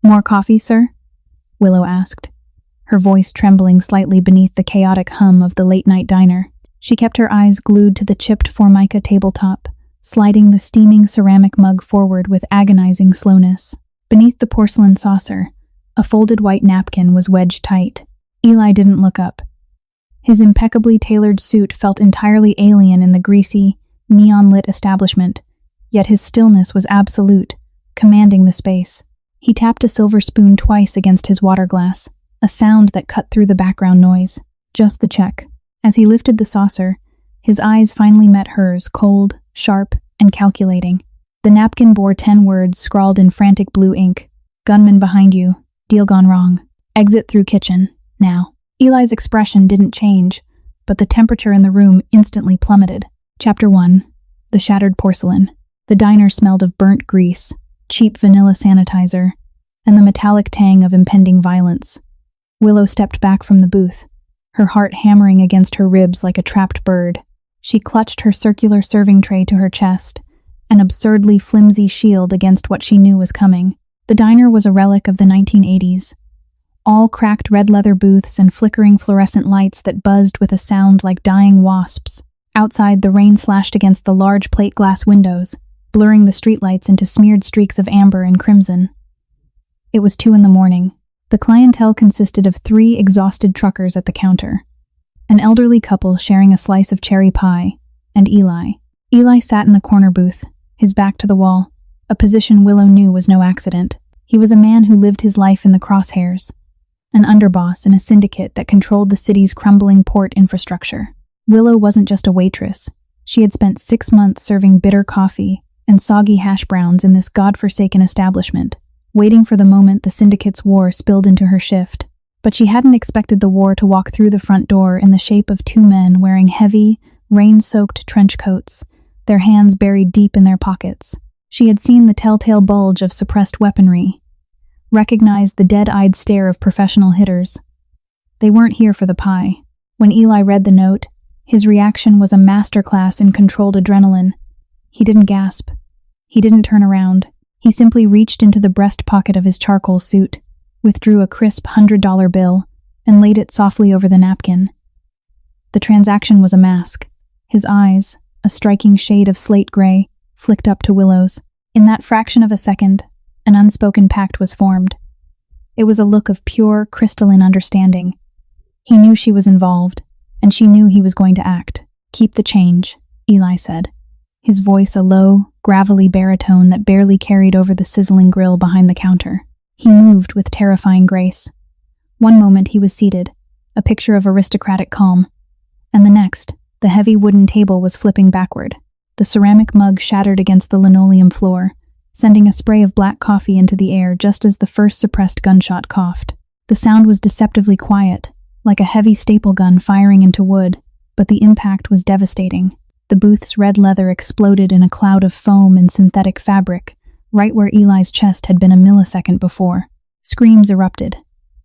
More coffee, sir? Willow asked, her voice trembling slightly beneath the chaotic hum of the late-night diner. She kept her eyes glued to the chipped formica tabletop, sliding the steaming ceramic mug forward with agonizing slowness. Beneath the porcelain saucer, a folded white napkin was wedged tight. Eli didn't look up. His impeccably tailored suit felt entirely alien in the greasy, neon-lit establishment, yet his stillness was absolute, commanding the space. He tapped a silver spoon twice against his water glass, a sound that cut through the background noise. Just the check. As he lifted the saucer, his eyes finally met hers, cold, sharp, and calculating. The napkin bore 10 words scrawled in frantic blue ink. Gunman behind you. Deal gone wrong. Exit through kitchen. Now. Eli's expression didn't change, but the temperature in the room instantly plummeted. Chapter 1. The Shattered Porcelain. The diner smelled of burnt grease, cheap vanilla sanitizer, and the metallic tang of impending violence. Willow stepped back from the booth, her heart hammering against her ribs like a trapped bird. She clutched her circular serving tray to her chest, an absurdly flimsy shield against what she knew was coming. The diner was a relic of the 1980s. All cracked red leather booths and flickering fluorescent lights that buzzed with a sound like dying wasps. Outside, the rain slashed against the large plate glass windows, blurring the streetlights into smeared streaks of amber and crimson. It was 2 a.m. The clientele consisted of 3 exhausted truckers at the counter, an elderly couple sharing a slice of cherry pie, and Eli. Eli sat in the corner booth, his back to the wall, a position Willow knew was no accident. He was a man who lived his life in the crosshairs, an underboss in a syndicate that controlled the city's crumbling port infrastructure. Willow wasn't just a waitress. She had spent 6 months serving bitter coffee and soggy hash browns in this godforsaken establishment, waiting for the moment the syndicate's war spilled into her shift. But she hadn't expected the war to walk through the front door in the shape of 2 men wearing heavy, rain-soaked trench coats, their hands buried deep in their pockets. She had seen the telltale bulge of suppressed weaponry, recognized the dead-eyed stare of professional hitters. They weren't here for the pie. When Eli read the note, his reaction was a masterclass in controlled adrenaline. He didn't gasp. He didn't turn around. He simply reached into the breast pocket of his charcoal suit, withdrew a crisp $100 bill, and laid it softly over the napkin. The transaction was a mask. His eyes, a striking shade of slate gray, flicked up to Willow's. In that fraction of a second, an unspoken pact was formed. It was a look of pure, crystalline understanding. He knew she was involved, and she knew he was going to act. "Keep the change," Eli said, his voice a low, gravelly baritone that barely carried over the sizzling grill behind the counter. He moved with terrifying grace. One moment he was seated, a picture of aristocratic calm, and the next, the heavy wooden table was flipping backward. The ceramic mug shattered against the linoleum floor, sending a spray of black coffee into the air just as the first suppressed gunshot coughed. The sound was deceptively quiet, like a heavy staple gun firing into wood, but the impact was devastating. The booth's red leather exploded in a cloud of foam and synthetic fabric, right where Eli's chest had been a millisecond before. Screams erupted.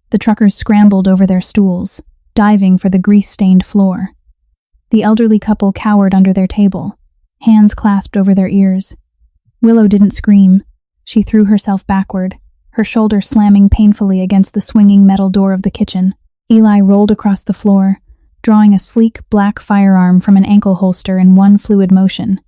The truckers scrambled over their stools, diving for the grease-stained floor. The elderly couple cowered under their table, hands clasped over their ears. Willow didn't scream. She threw herself backward, her shoulder slamming painfully against the swinging metal door of the kitchen. Eli rolled across the floor, drawing a sleek black firearm from an ankle holster in one fluid motion.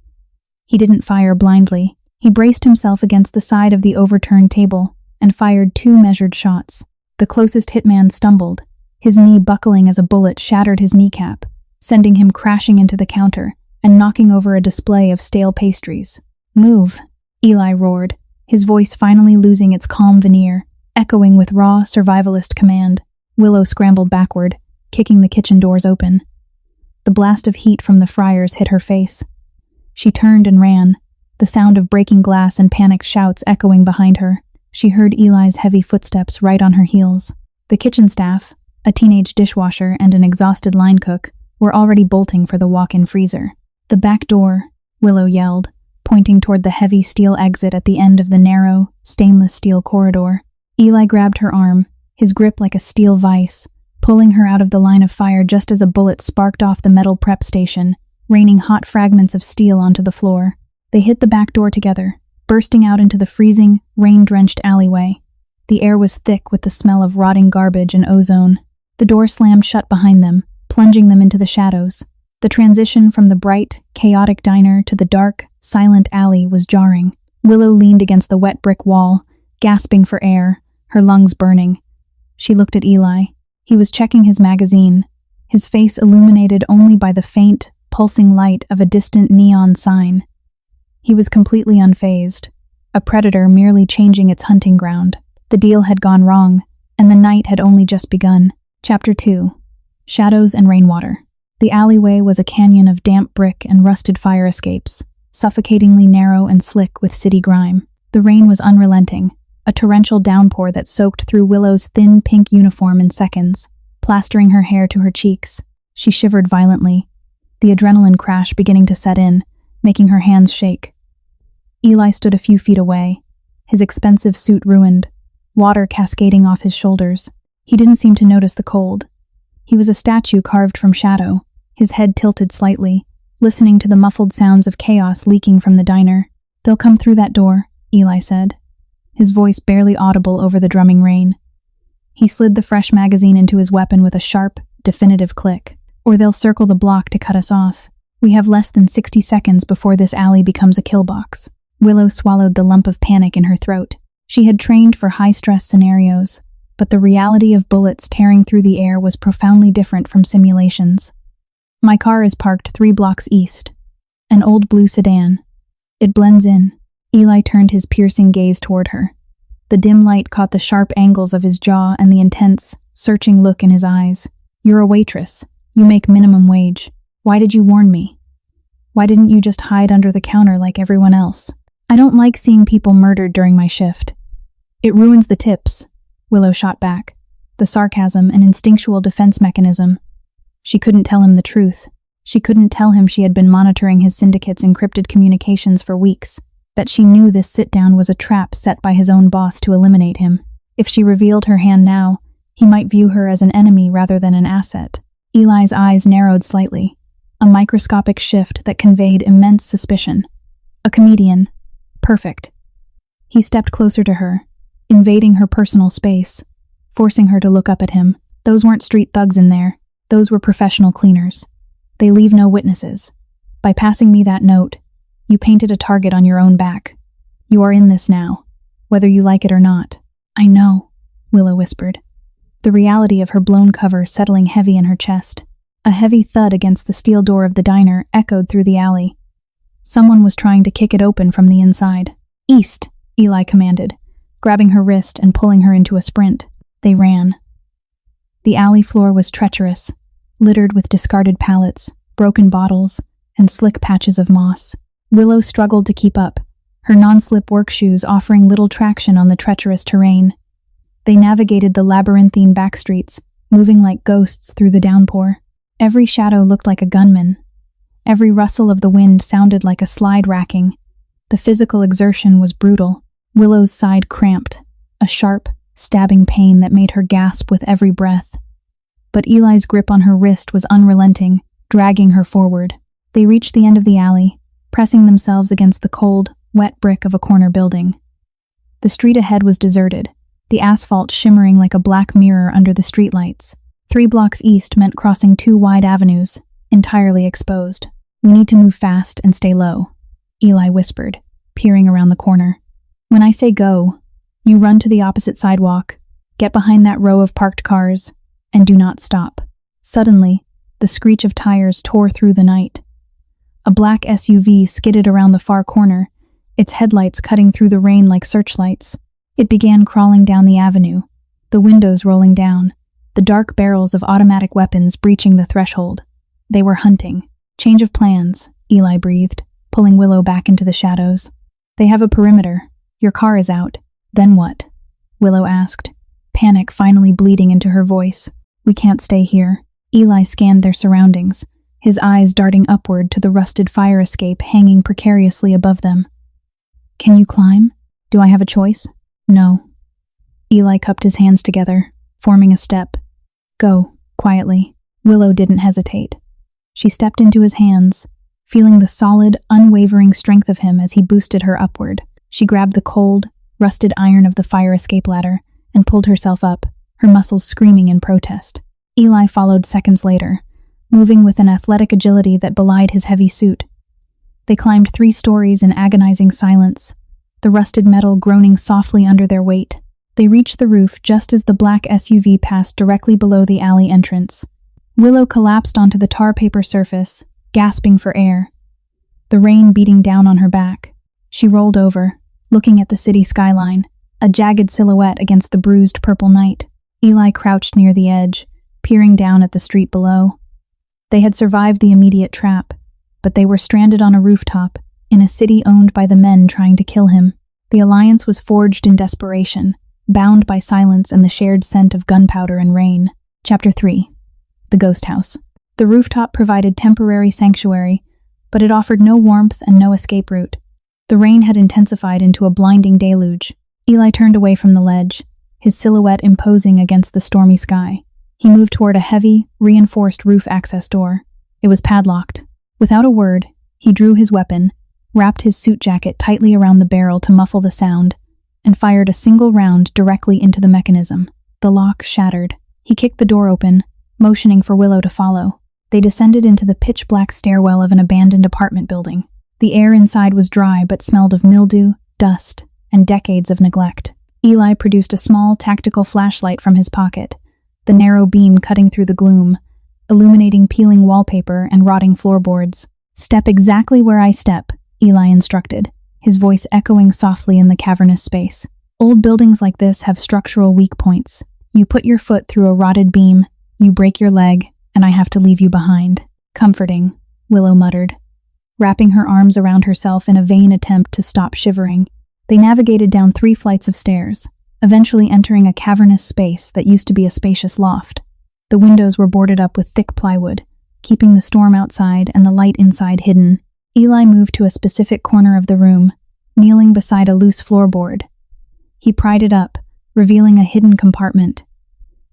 He didn't fire blindly. He braced himself against the side of the overturned table and fired 2 measured shots. The closest hitman stumbled. His knee buckling as a bullet shattered his kneecap, sending him crashing into the counter and knocking over a display of stale pastries. "Move," Eli roared, his voice finally losing its calm veneer, echoing with raw, survivalist command. Willow scrambled backward, kicking the kitchen doors open. The blast of heat from the fryers hit her face. She turned and ran, the sound of breaking glass and panicked shouts echoing behind her. She heard Eli's heavy footsteps right on her heels. The kitchen staff, a teenage dishwasher and an exhausted line cook, were already bolting for the walk-in freezer. "The back door," Willow yelled, pointing toward the heavy steel exit at the end of the narrow, stainless steel corridor. Eli grabbed her arm, his grip like a steel vise, pulling her out of the line of fire just as a bullet sparked off the metal prep station, raining hot fragments of steel onto the floor. They hit the back door together, bursting out into the freezing, rain-drenched alleyway. The air was thick with the smell of rotting garbage and ozone. The door slammed shut behind them, plunging them into the shadows. The transition from the bright, chaotic diner to the dark, silent alley was jarring. Willow leaned against the wet brick wall, gasping for air, her lungs burning. She looked at Eli. He was checking his magazine, his face illuminated only by the faint, pulsing light of a distant neon sign. He was completely unfazed, a predator merely changing its hunting ground. The deal had gone wrong, and the night had only just begun. Chapter 2. Shadows and Rainwater. The alleyway was a canyon of damp brick and rusted fire escapes, suffocatingly narrow and slick with city grime. The rain was unrelenting, a torrential downpour that soaked through Willow's thin pink uniform in seconds, plastering her hair to her cheeks. She shivered violently, the adrenaline crash beginning to set in, making her hands shake. Eli stood a few feet away, his expensive suit ruined, water cascading off his shoulders. He didn't seem to notice the cold. He was a statue carved from shadow, his head tilted slightly, listening to the muffled sounds of chaos leaking from the diner. "They'll come through that door," Eli said, his voice barely audible over the drumming rain. He slid the fresh magazine into his weapon with a sharp, definitive click. "Or they'll circle the block to cut us off. We have less than 60 seconds before this alley becomes a kill box." Willow swallowed the lump of panic in her throat. She had trained for high-stress scenarios, but the reality of bullets tearing through the air was profoundly different from simulations. "My car is parked 3 blocks east. An old blue sedan. It blends in." Eli turned his piercing gaze toward her. The dim light caught the sharp angles of his jaw and the intense, searching look in his eyes. "You're a waitress. You make minimum wage. Why did you warn me? Why didn't you just hide under the counter like everyone else?" "I don't like seeing people murdered during my shift. It ruins the tips," Willow shot back, the sarcasm an instinctual defense mechanism. She couldn't tell him the truth. She couldn't tell him she had been monitoring his syndicate's encrypted communications for weeks, that she knew this sit-down was a trap set by his own boss to eliminate him. If she revealed her hand now, he might view her as an enemy rather than an asset. Eli's eyes narrowed slightly, a microscopic shift that conveyed immense suspicion. A comedian. Perfect. He stepped closer to her, invading her personal space, forcing her to look up at him. "Those weren't street thugs in there. Those were professional cleaners. They leave no witnesses. By passing me that note, you painted a target on your own back. You are in this now, whether you like it or not." "I know," Willow whispered, the reality of her blown cover settling heavy in her chest. A heavy thud against the steel door of the diner echoed through the alley. Someone was trying to kick it open from the inside. "East," Eli commanded, grabbing her wrist and pulling her into a sprint. They ran. The alley floor was treacherous, littered with discarded pallets, broken bottles, and slick patches of moss. Willow struggled to keep up, her non-slip work shoes offering little traction on the treacherous terrain. They navigated the labyrinthine back streets, moving like ghosts through the downpour. Every shadow looked like a gunman. Every rustle of the wind sounded like a slide racking. The physical exertion was brutal. Willow's side cramped, a sharp, stabbing pain that made her gasp with every breath. But Eli's grip on her wrist was unrelenting, dragging her forward. They reached the end of the alley, pressing themselves against the cold, wet brick of a corner building. The street ahead was deserted, the asphalt shimmering like a black mirror under the streetlights. 3 blocks east meant crossing 2 wide avenues, entirely exposed. "We need to move fast and stay low," Eli whispered, peering around the corner. "When I say go, you run to the opposite sidewalk, get behind that row of parked cars, and do not stop." Suddenly, the screech of tires tore through the night. A black SUV skidded around the far corner, its headlights cutting through the rain like searchlights. It began crawling down the avenue, the windows rolling down, the dark barrels of automatic weapons breaching the threshold. They were hunting. "Change of plans," Eli breathed, pulling Willow back into the shadows. "They have a perimeter. Your car is out. Then what?" Willow asked, panic finally bleeding into her voice. "We can't stay here." Eli scanned their surroundings, his eyes darting upward to the rusted fire escape hanging precariously above them. "Can you climb? Do I have a choice?" "No." Eli cupped his hands together, forming a step. "Go," quietly. Willow didn't hesitate. She stepped into his hands, feeling the solid, unwavering strength of him as he boosted her upward. She grabbed the cold, rusted iron of the fire escape ladder and pulled herself up, her muscles screaming in protest. Eli followed seconds later, moving with an athletic agility that belied his heavy suit. They climbed 3 stories in agonizing silence, the rusted metal groaning softly under their weight. They reached the roof just as the black SUV passed directly below the alley entrance. Willow collapsed onto the tar paper surface, gasping for air, the rain beating down on her back. She rolled over, looking at the city skyline, a jagged silhouette against the bruised purple night. Eli crouched near the edge, peering down at the street below. They had survived the immediate trap, but they were stranded on a rooftop, in a city owned by the men trying to kill him. The alliance was forged in desperation, bound by silence and the shared scent of gunpowder and rain. Chapter 3. The Ghost House. The rooftop provided temporary sanctuary, but it offered no warmth and no escape route. The rain had intensified into a blinding deluge. Eli turned away from the ledge, his silhouette imposing against the stormy sky. He moved toward a heavy, reinforced roof access door. It was padlocked. Without a word, he drew his weapon, wrapped his suit jacket tightly around the barrel to muffle the sound, and fired a single round directly into the mechanism. The lock shattered. He kicked the door open, motioning for Willow to follow. They descended into the pitch-black stairwell of an abandoned apartment building. The air inside was dry but smelled of mildew, dust, and decades of neglect. Eli produced a small tactical flashlight from his pocket, the narrow beam cutting through the gloom, illuminating peeling wallpaper and rotting floorboards. "Step exactly where I step," Eli instructed, his voice echoing softly in the cavernous space. "Old buildings like this have structural weak points. You put your foot through a rotted beam, you break your leg, and I have to leave you behind." "Comforting," Willow muttered, wrapping her arms around herself in a vain attempt to stop shivering. They navigated down 3 flights of stairs, eventually entering a cavernous space that used to be a spacious loft. The windows were boarded up with thick plywood, keeping the storm outside and the light inside hidden. Eli moved to a specific corner of the room, kneeling beside a loose floorboard. He pried it up, revealing a hidden compartment.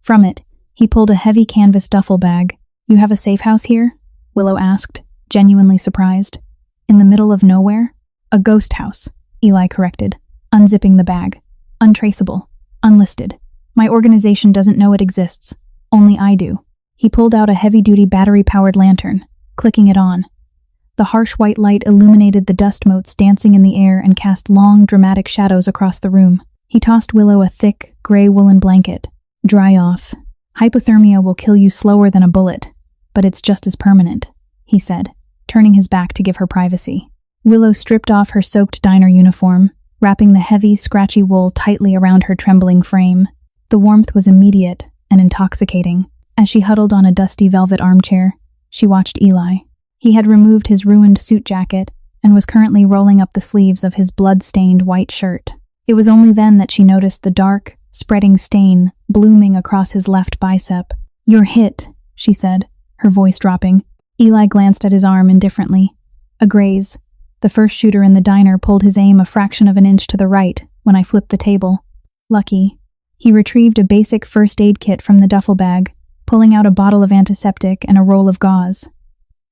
From it, he pulled a heavy canvas duffel bag. "You have a safe house here?" Willow asked, genuinely surprised. "In the middle of nowhere?" "A ghost house," Eli corrected, unzipping the bag. "Untraceable. Unlisted. My organization doesn't know it exists. Only I do." He pulled out a heavy-duty battery-powered lantern, clicking it on. The harsh white light illuminated the dust motes dancing in the air and cast long, dramatic shadows across the room. He tossed Willow a thick, gray woolen blanket. "Dry off. Hypothermia will kill you slower than a bullet, but it's just as permanent," he said, turning his back to give her privacy. Willow stripped off her soaked diner uniform, wrapping the heavy, scratchy wool tightly around her trembling frame. The warmth was immediate and intoxicating. As she huddled on a dusty velvet armchair, she watched Eli. He had removed his ruined suit jacket and was currently rolling up the sleeves of his blood-stained white shirt. It was only then that she noticed the dark, spreading stain blooming across his left bicep. "You're hit," she said, her voice dropping. Eli glanced at his arm indifferently. A graze. The first shooter in the diner pulled his aim a fraction of an inch to the right when I flipped the table. Lucky. He retrieved a basic first aid kit from the duffel bag, pulling out a bottle of antiseptic and a roll of gauze.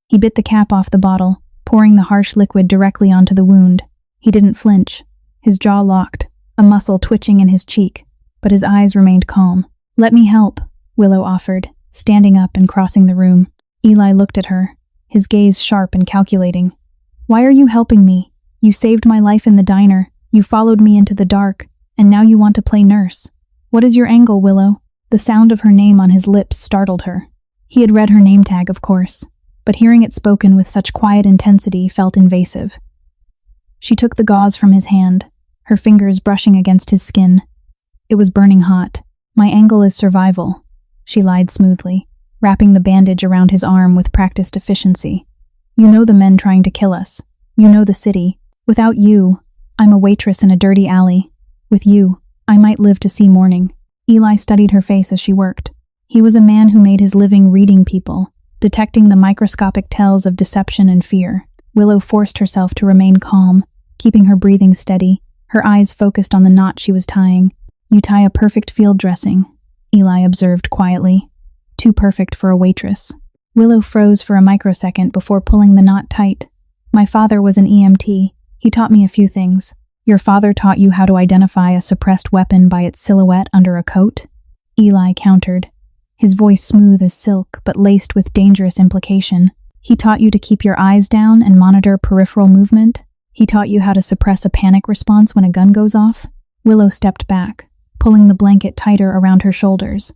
He bit the cap off the bottle, pouring the harsh liquid directly onto the wound. He didn't flinch, his jaw locked, a muscle twitching in his cheek, but his eyes remained calm. "Let me help," Willow offered, standing up and crossing the room. Eli looked at her, his gaze sharp and calculating. "Why are you helping me? You saved my life in the diner, you followed me into the dark, and now you want to play nurse. What is your angle, Willow?" The sound of her name on his lips startled her. He had read her name tag, of course, but hearing it spoken with such quiet intensity felt invasive. She took the gauze from his hand, her fingers brushing against his skin. It was burning hot. "My angle is survival," she lied smoothly, wrapping the bandage around his arm with practiced efficiency. "You know the men trying to kill us. You know the city. Without you, I'm a waitress in a dirty alley. With you, I might live to see morning." Eli studied her face as she worked. He was a man who made his living reading people, detecting the microscopic tells of deception and fear. Willow forced herself to remain calm, keeping her breathing steady, her eyes focused on the knot she was tying. "You tie a perfect field dressing," Eli observed quietly. "Too perfect for a waitress." Willow froze for a microsecond before pulling the knot tight. "My father was an EMT. He taught me a few things." Your father taught you how to identify a suppressed weapon by its silhouette under a coat? Eli countered, his voice smooth as silk but laced with dangerous implication. He taught you to keep your eyes down and monitor peripheral movement? He taught you how to suppress a panic response when a gun goes off? Willow stepped back, pulling the blanket tighter around her shoulders.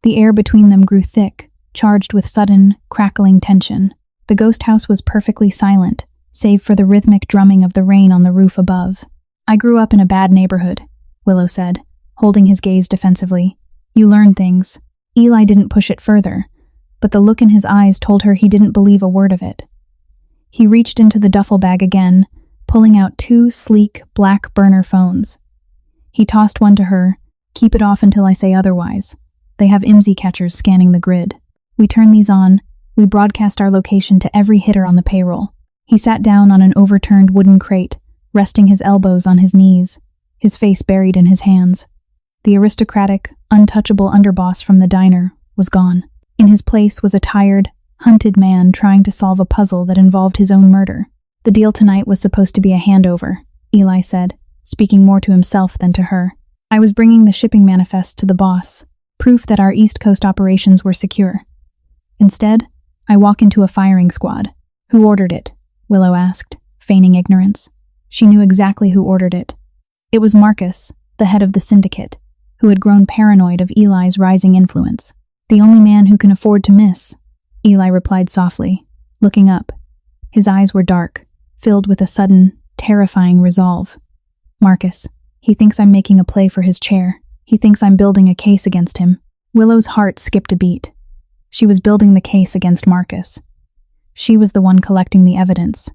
The air between them grew thick, charged with sudden, crackling tension. The ghost house was perfectly silent, save for the rhythmic drumming of the rain on the roof above. I grew up in a bad neighborhood, Willow said, holding his gaze defensively. You learn things. Eli didn't push it further, but the look in his eyes told her he didn't believe a word of it. He reached into the duffel bag again, pulling out 2 sleek, black burner phones. He tossed one to her. Keep it off until I say otherwise. They have IMSI catchers scanning the grid. We turn these on. We broadcast our location to every hitter on the payroll. He sat down on an overturned wooden crate, resting his elbows on his knees, his face buried in his hands. The aristocratic, untouchable underboss from the diner was gone. In his place was a tired, hunted man trying to solve a puzzle that involved his own murder. The deal tonight was supposed to be a handover, Eli said, speaking more to himself than to her. I was bringing the shipping manifest to the boss, proof that our East Coast operations were secure. Instead, I walk into a firing squad. Who ordered it? Willow asked, feigning ignorance. She knew exactly who ordered it. It was Marcus, the head of the syndicate, who had grown paranoid of Eli's rising influence. The only man who can afford to miss, Eli replied softly, looking up. His eyes were dark, filled with a sudden, terrifying resolve. Marcus. He thinks I'm making a play for his chair. He thinks I'm building a case against him. Willow's heart skipped a beat. She was building the case against Marcus. She was the one collecting the evidence.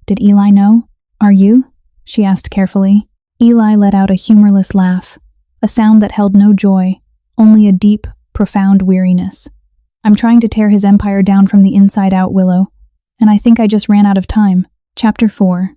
Did Eli know? Are you? She asked carefully. Eli let out a humorless laugh, a sound that held no joy, only a deep, profound weariness. I'm trying to tear his empire down from the inside out, Willow, and I think I just ran out of time. Chapter 4.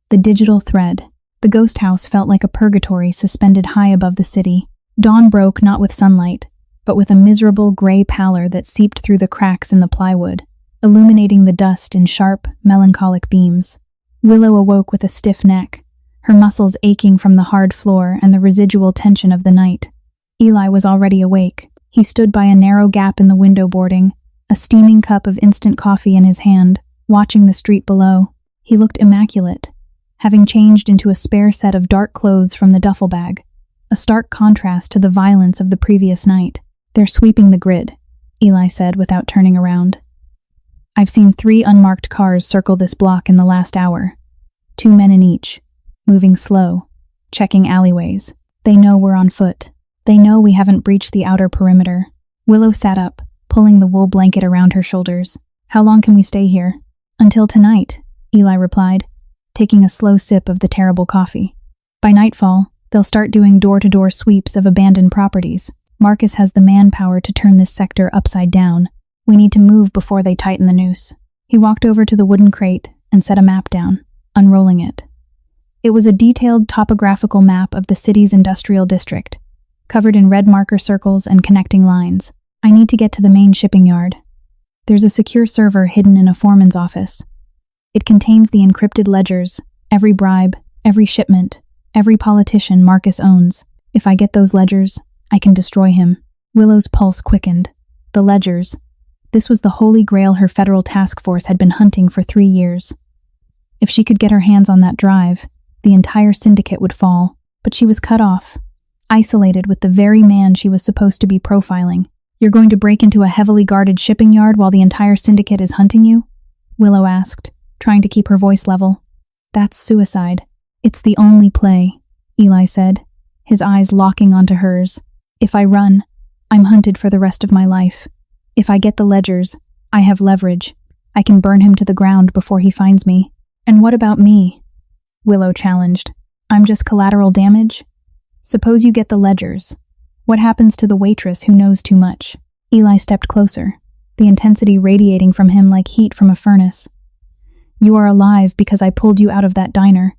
The Digital Thread. The ghost house felt like a purgatory suspended high above the city. Dawn broke not with sunlight, but with a miserable gray pallor that seeped through the cracks in the plywood, illuminating the dust in sharp, melancholic beams. Willow awoke with a stiff neck, her muscles aching from the hard floor and the residual tension of the night. Eli was already awake. He stood by a narrow gap in the window boarding, a steaming cup of instant coffee in his hand, watching the street below. He looked immaculate, having changed into a spare set of dark clothes from the duffel bag, a stark contrast to the violence of the previous night. They're sweeping the grid, Eli said without turning around. I've seen 3 unmarked cars circle this block in the last hour. 2 men in each, moving slow, checking alleyways. They know we're on foot. They know we haven't breached the outer perimeter. Willow sat up, pulling the wool blanket around her shoulders. How long can we stay here? Until tonight, Eli replied, taking a slow sip of the terrible coffee. By nightfall, they'll start doing door-to-door sweeps of abandoned properties. Marcus has the manpower to turn this sector upside down. We need to move before they tighten the noose. He walked over to the wooden crate and set a map down, unrolling it. It was a detailed topographical map of the city's industrial district, covered in red marker circles and connecting lines. I need to get to the main shipping yard. There's a secure server hidden in a foreman's office. It contains the encrypted ledgers, every bribe, every shipment, every politician Marcus owns. If I get those ledgers, I can destroy him. Willow's pulse quickened. The ledgers. This was the holy grail her federal task force had been hunting for 3 years. If she could get her hands on that drive, the entire syndicate would fall. But she was cut off, isolated with the very man she was supposed to be profiling. You're going to break into a heavily guarded shipping yard while the entire syndicate is hunting you? Willow asked, trying to keep her voice level. That's suicide. It's the only play, Eli said, his eyes locking onto hers. If I run, I'm hunted for the rest of my life. If I get the ledgers, I have leverage. I can burn him to the ground before he finds me. And what about me? Willow challenged. I'm just collateral damage? Suppose you get the ledgers. What happens to the waitress who knows too much? Eli stepped closer, the intensity radiating from him like heat from a furnace. You are alive because I pulled you out of that diner.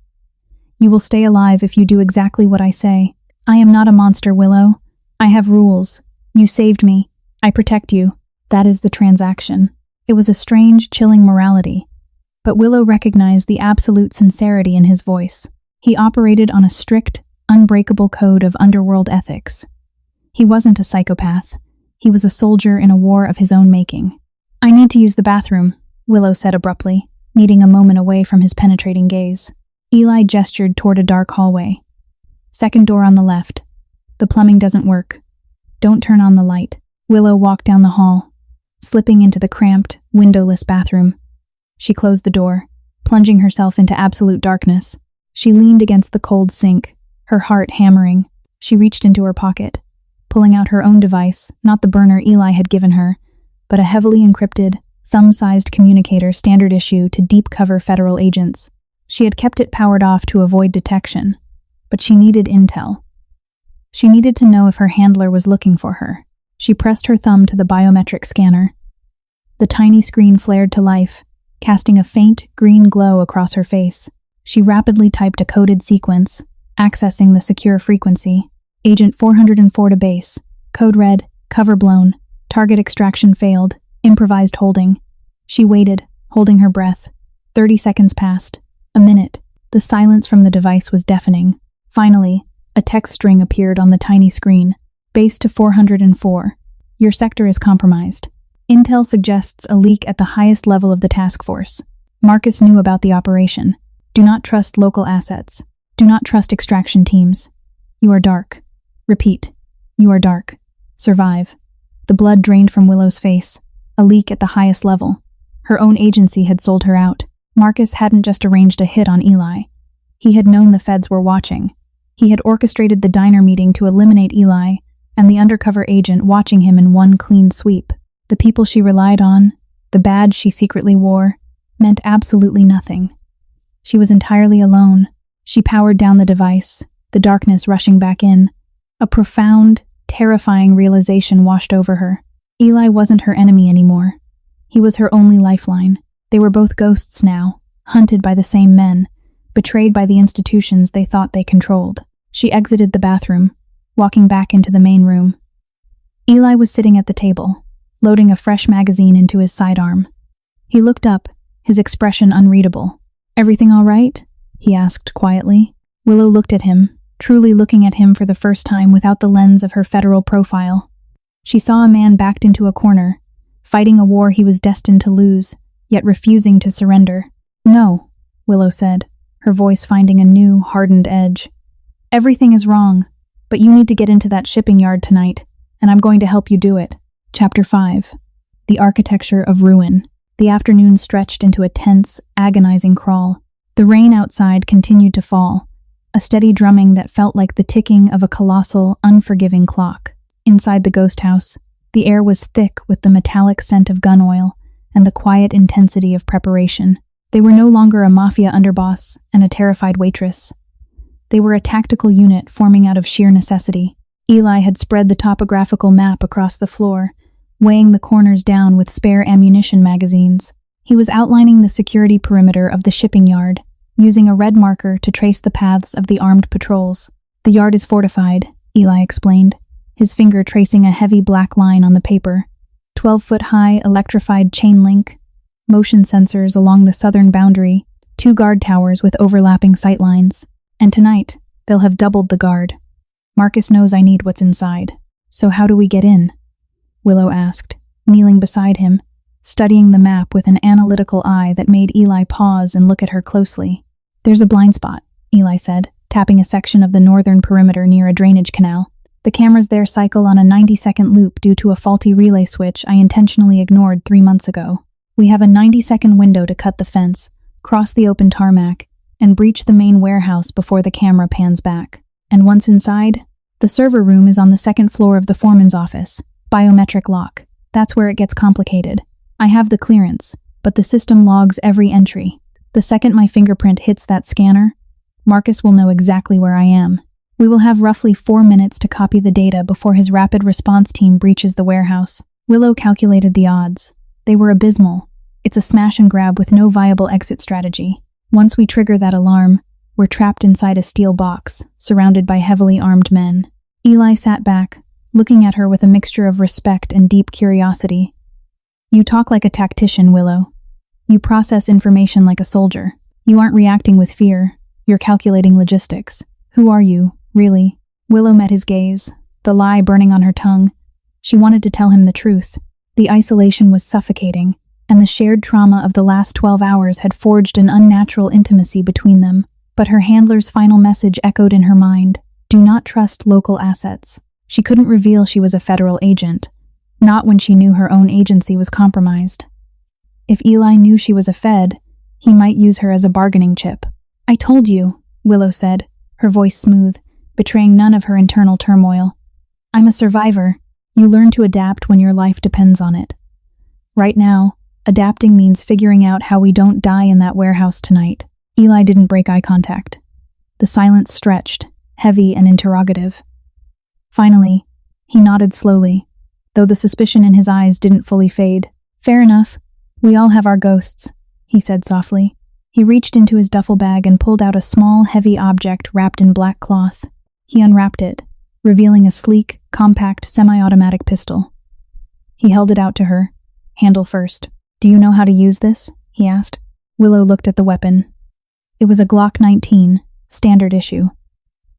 You will stay alive if you do exactly what I say. I am not a monster, Willow. I have rules. You saved me. I protect you. That is the transaction. It was a strange, chilling morality, but Willow recognized the absolute sincerity in his voice. He operated on a strict, unbreakable code of underworld ethics. He wasn't a psychopath. He was a soldier in a war of his own making. "I need to use the bathroom," Willow said abruptly, needing a moment away from his penetrating gaze. Eli gestured toward a dark hallway. "Second door on the left. The plumbing doesn't work. Don't turn on the light." Willow walked down the hall, slipping into the cramped, windowless bathroom. She closed the door, plunging herself into absolute darkness. She leaned against the cold sink, her heart hammering. She reached into her pocket, pulling out her own device, not the burner Eli had given her, but a heavily encrypted, thumb-sized communicator standard issue to deep-cover federal agents. She had kept it powered off to avoid detection, but she needed intel. She needed to know if her handler was looking for her. She pressed her thumb to the biometric scanner. The tiny screen flared to life, casting a faint, green glow across her face. She rapidly typed a coded sequence, accessing the secure frequency. Agent 404 to base. Code red, cover blown. Target extraction failed. Improvised holding. She waited, holding her breath. 30 seconds passed. A minute. The silence from the device was deafening. Finally, a text string appeared on the tiny screen. Base to 404. Your sector is compromised. Intel suggests a leak at the highest level of the task force. Marcus knew about the operation. Do not trust local assets. Do not trust extraction teams. You are dark. Repeat. You are dark. Survive. The blood drained from Willow's face. A leak at the highest level. Her own agency had sold her out. Marcus hadn't just arranged a hit on Eli. He had known the feds were watching. He had orchestrated the diner meeting to eliminate Eli and the undercover agent watching him in one clean sweep. The people she relied on, the badge she secretly wore, meant absolutely nothing. She was entirely alone. She powered down the device, the darkness rushing back in. A profound, terrifying realization washed over her. Eli wasn't her enemy anymore. He was her only lifeline. They were both ghosts now, hunted by the same men, betrayed by the institutions they thought they controlled. She exited the bathroom, walking back into the main room. Eli was sitting at the table, loading a fresh magazine into his sidearm. He looked up, his expression unreadable. "Everything all right?" he asked quietly. Willow looked at him, truly looking at him for the first time without the lens of her federal profile. She saw a man backed into a corner, fighting a war he was destined to lose, yet refusing to surrender. "No," Willow said, her voice finding a new, hardened edge. "Everything is wrong, but you need to get into that shipping yard tonight, and I'm going to help you do it." Chapter 5. The Architecture of Ruin. The afternoon stretched into a tense, agonizing crawl. The rain outside continued to fall, a steady drumming that felt like the ticking of a colossal, unforgiving clock. Inside the ghost house, the air was thick with the metallic scent of gun oil and the quiet intensity of preparation. They were no longer a Mafia underboss and a terrified waitress. They were a tactical unit forming out of sheer necessity. Eli had spread the topographical map across the floor, weighing the corners down with spare ammunition magazines. He was outlining the security perimeter of the shipping yard, using a red marker to trace the paths of the armed patrols. "The yard is fortified," Eli explained, his finger tracing a heavy black line on the paper. 12-foot-high electrified chain link, motion sensors along the southern boundary, 2 guard towers with overlapping sightlines. And tonight, they'll have doubled the guard. "Marcus knows I need what's inside. So how do we get in?" Willow asked, kneeling beside him, studying the map with an analytical eye that made Eli pause and look at her closely. "There's a blind spot," Eli said, tapping a section of the northern perimeter near a drainage canal. "The cameras there cycle on a 90-second loop due to a faulty relay switch I intentionally ignored 3 months ago. We have a 90-second window to cut the fence, cross the open tarmac, and breach the main warehouse before the camera pans back. And once inside, the server room is on the 2nd floor of the foreman's office. Biometric lock. That's where it gets complicated. I have the clearance, but the system logs every entry. The second my fingerprint hits that scanner, Marcus will know exactly where I am. We will have roughly 4 minutes to copy the data before his rapid response team breaches the warehouse." Willow calculated the odds. They were abysmal. It's a smash and grab with no viable exit strategy. Once we trigger that alarm, we're trapped inside a steel box, surrounded by heavily armed men. Eli sat back, looking at her with a mixture of respect and deep curiosity. "You talk like a tactician, Willow. You process information like a soldier. You aren't reacting with fear. You're calculating logistics. Who are you, really? Willow met his gaze, the lie burning on her tongue. She wanted to tell him the truth. The isolation was suffocating, and the shared trauma of the last 12 hours had forged an unnatural intimacy between them. But her handler's final message echoed in her mind. Do not trust local assets. She couldn't reveal she was a federal agent, not when she knew her own agency was compromised. If Eli knew she was a Fed, he might use her as a bargaining chip. I told you, Willow said, her voice smooth, betraying none of her internal turmoil. I'm a survivor. You learn to adapt when your life depends on it. Right now, adapting means figuring out how we don't die in that warehouse tonight. Eli didn't break eye contact. The silence stretched, heavy and interrogative. Finally, he nodded slowly, though the suspicion in his eyes didn't fully fade. Fair enough. We all have our ghosts, he said softly. He reached into his duffel bag and pulled out a small, heavy object wrapped in black cloth. He unwrapped it, revealing a sleek, compact, semi-automatic pistol. He held it out to her, handle first. Do you know how to use this? He asked. Willow looked at the weapon. It was a Glock 19, standard issue.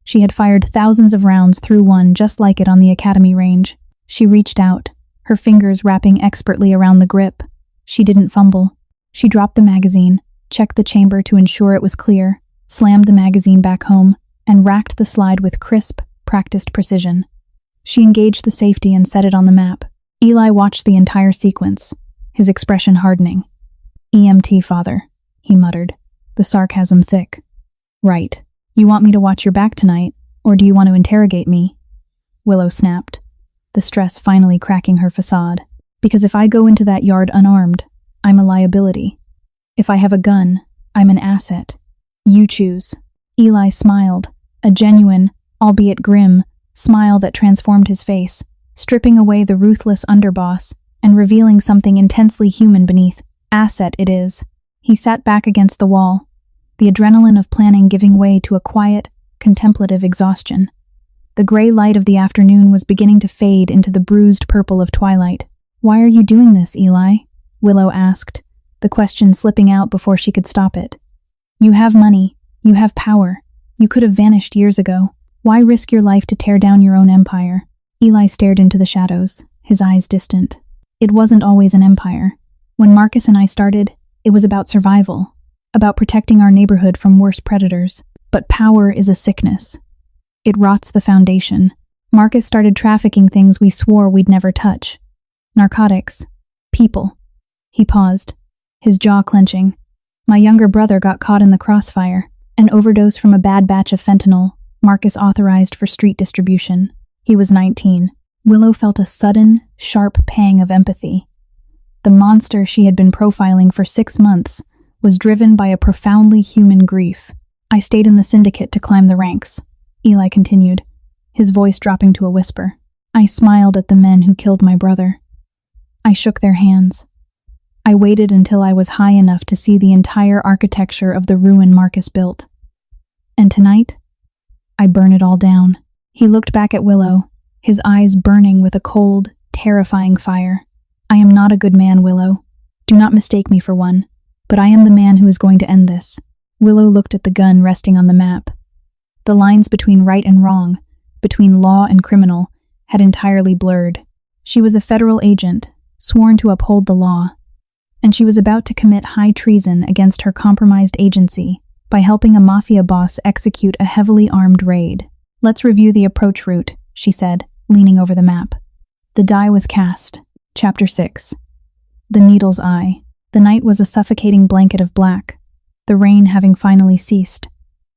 She had fired thousands of rounds through one just like it on the academy range. She reached out, her fingers wrapping expertly around the grip. She didn't fumble. She dropped the magazine, checked the chamber to ensure it was clear, slammed the magazine back home, and racked the slide with crisp, practiced precision. She engaged the safety and set it on the map. Eli watched the entire sequence, his expression hardening. EMT father, he muttered, the sarcasm thick. Right. You want me to watch your back tonight, or do you want to interrogate me? Willow snapped, the stress finally cracking her facade. Because if I go into that yard unarmed, I'm a liability. If I have a gun, I'm an asset. You choose. Eli smiled, a genuine, albeit grim, smile that transformed his face, stripping away the ruthless underboss and revealing something intensely human beneath. Asset it is. He sat back against the wall, the adrenaline of planning giving way to a quiet, contemplative exhaustion. The gray light of the afternoon was beginning to fade into the bruised purple of twilight. Why are you doing this, Eli? Willow asked, the question slipping out before she could stop it. You have money. You have power. You could have vanished years ago. Why risk your life to tear down your own empire? Eli stared into the shadows, his eyes distant. It wasn't always an empire. When Marcus and I started, it was about survival, about protecting our neighborhood from worse predators. But power is a sickness. It rots the foundation. Marcus started trafficking things we swore we'd never touch. Narcotics. People. He paused, his jaw clenching. My younger brother got caught in the crossfire, an overdose from a bad batch of fentanyl, Marcus authorized for street distribution. He was 19. Willow felt a sudden, sharp pang of empathy. The monster she had been profiling for 6 months was driven by a profoundly human grief. I stayed in the syndicate to climb the ranks, Eli continued, his voice dropping to a whisper. I smiled at the men who killed my brother. I shook their hands. I waited until I was high enough to see the entire architecture of the ruin Marcus built. And tonight, I burn it all down. He looked back at Willow, his eyes burning with a cold, terrifying fire. I am not a good man, Willow. Do not mistake me for one, but I am the man who is going to end this. Willow looked at the gun resting on the map. The lines between right and wrong, between law and criminal, had entirely blurred. She was a federal agent, sworn to uphold the law, and she was about to commit high treason against her compromised agency by helping a Mafia boss execute a heavily armed raid. Let's review the approach route, she said, leaning over the map. The die was cast. Chapter 6. The Needle's Eye. The night was a suffocating blanket of black, the rain having finally ceased,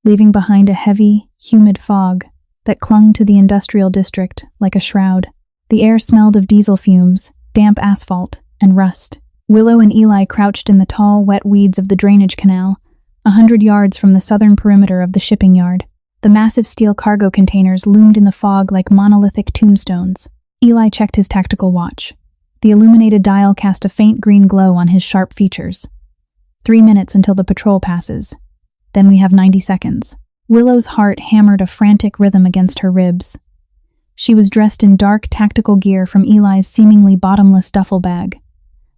leaving behind a heavy, humid fog that clung to the industrial district like a shroud. The air smelled of diesel fumes, damp asphalt, and rust. Willow and Eli crouched in the tall, wet weeds of the drainage canal, 100 yards from the southern perimeter of the shipping yard. The massive steel cargo containers loomed in the fog like monolithic tombstones. Eli checked his tactical watch. The illuminated dial cast a faint green glow on his sharp features. 3 minutes until the patrol passes. Then we have 90 seconds. Willow's heart hammered a frantic rhythm against her ribs. She was dressed in dark tactical gear from Eli's seemingly bottomless duffel bag,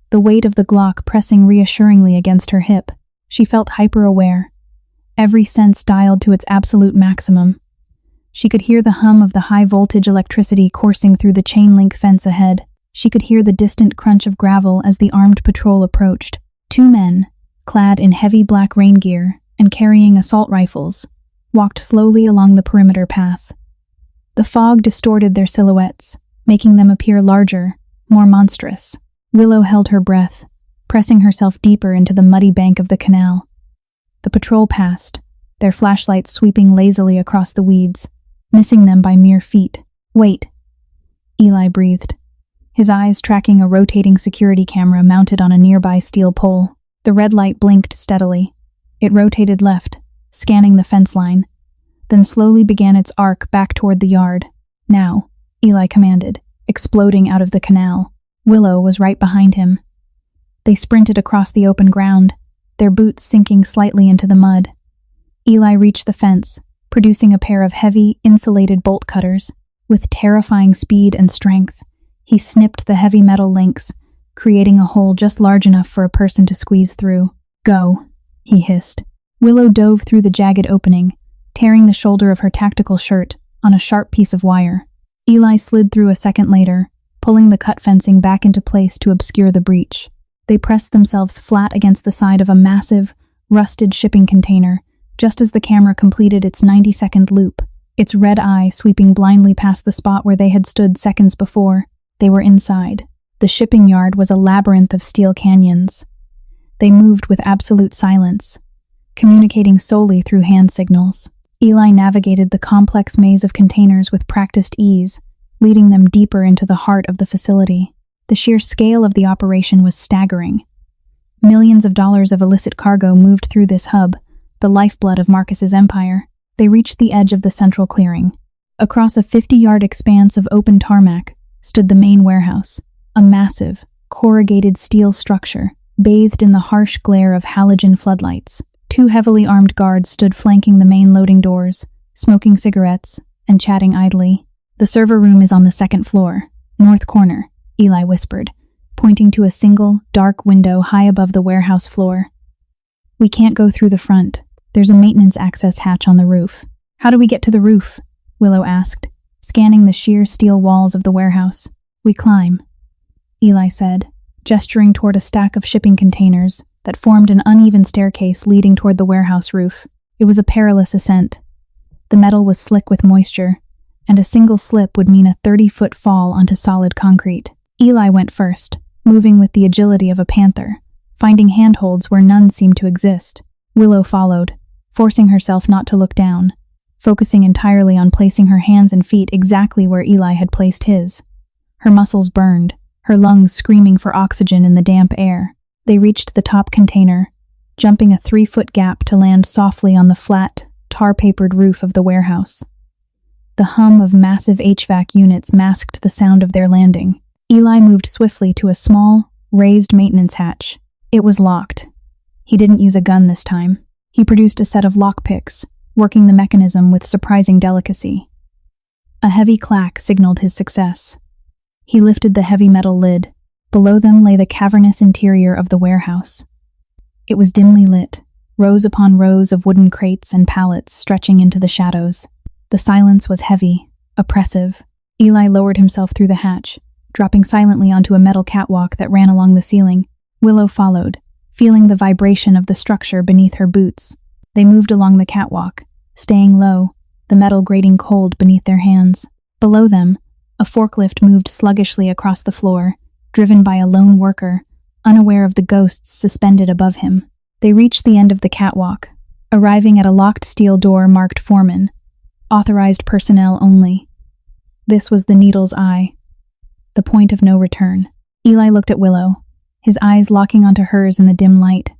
the weight of the Glock pressing reassuringly against her hip. She felt hyper-aware, every sense dialed to its absolute maximum. She could hear the hum of the high-voltage electricity coursing through the chain-link fence ahead. She could hear the distant crunch of gravel as the armed patrol approached. 2 men, clad in heavy black rain gear and carrying assault rifles, walked slowly along the perimeter path. The fog distorted their silhouettes, making them appear larger, more monstrous. Willow held her breath, pressing herself deeper into the muddy bank of the canal. The patrol passed, their flashlights sweeping lazily across the weeds, missing them by mere feet. "Wait," Eli breathed, his eyes tracking a rotating security camera mounted on a nearby steel pole. The red light blinked steadily. It rotated left, scanning the fence line, then slowly began its arc back toward the yard. "Now," Eli commanded, exploding out of the canal. Willow was right behind him. They sprinted across the open ground, their boots sinking slightly into the mud. Eli reached the fence, producing a pair of heavy, insulated bolt cutters. With terrifying speed and strength, he snipped the heavy metal links, creating a hole just large enough for a person to squeeze through. "Go," he hissed. Willow dove through the jagged opening, tearing the shoulder of her tactical shirt on a sharp piece of wire. Eli slid through a second later, pulling the cut fencing back into place to obscure the breach. They pressed themselves flat against the side of a massive, rusted shipping container, just as the camera completed its 90-second loop, its red eye sweeping blindly past the spot where they had stood seconds before. They were inside. The shipping yard was a labyrinth of steel canyons. They moved with absolute silence, communicating solely through hand signals. Eli navigated the complex maze of containers with practiced ease, leading them deeper into the heart of the facility. The sheer scale of the operation was staggering. Millions of dollars of illicit cargo moved through this hub, the lifeblood of Marcus's empire. They reached the edge of the central clearing. Across a 50-yard expanse of open tarmac stood the main warehouse, a massive, corrugated steel structure, bathed in the harsh glare of halogen floodlights. 2 heavily armed guards stood flanking the main loading doors, smoking cigarettes and chatting idly. "The server room is on the 2nd floor, north corner," Eli whispered, pointing to a single, dark window high above the warehouse floor. "We can't go through the front. There's a maintenance access hatch on the roof." "How do we get to the roof?" Willow asked, scanning the sheer steel walls of the warehouse. "We climb," Eli said, gesturing toward a stack of shipping containers that formed an uneven staircase leading toward the warehouse roof. It was a perilous ascent. The metal was slick with moisture, and a single slip would mean a 30-foot fall onto solid concrete. Eli went first, moving with the agility of a panther, finding handholds where none seemed to exist. Willow followed, forcing herself not to look down, focusing entirely on placing her hands and feet exactly where Eli had placed his. Her muscles burned, her lungs screaming for oxygen in the damp air. They reached the top container, jumping a 3-foot gap to land softly on the flat, tar-papered roof of the warehouse. The hum of massive HVAC units masked the sound of their landing. Eli moved swiftly to a small, raised maintenance hatch. It was locked. He didn't use a gun this time. He produced a set of lockpicks, working the mechanism with surprising delicacy. A heavy clack signaled his success. He lifted the heavy metal lid. Below them lay the cavernous interior of the warehouse. It was dimly lit, rows upon rows of wooden crates and pallets stretching into the shadows. The silence was heavy, oppressive. Eli lowered himself through the hatch, dropping silently onto a metal catwalk that ran along the ceiling. Willow followed, feeling the vibration of the structure beneath her boots. They moved along the catwalk, staying low, the metal grating cold beneath their hands. Below them, a forklift moved sluggishly across the floor, driven by a lone worker, unaware of the ghosts suspended above him. They reached the end of the catwalk, arriving at a locked steel door marked Foreman, authorized personnel only. This was the needle's eye, the point of no return. Eli looked at Willow, his eyes locking onto hers in the dim light.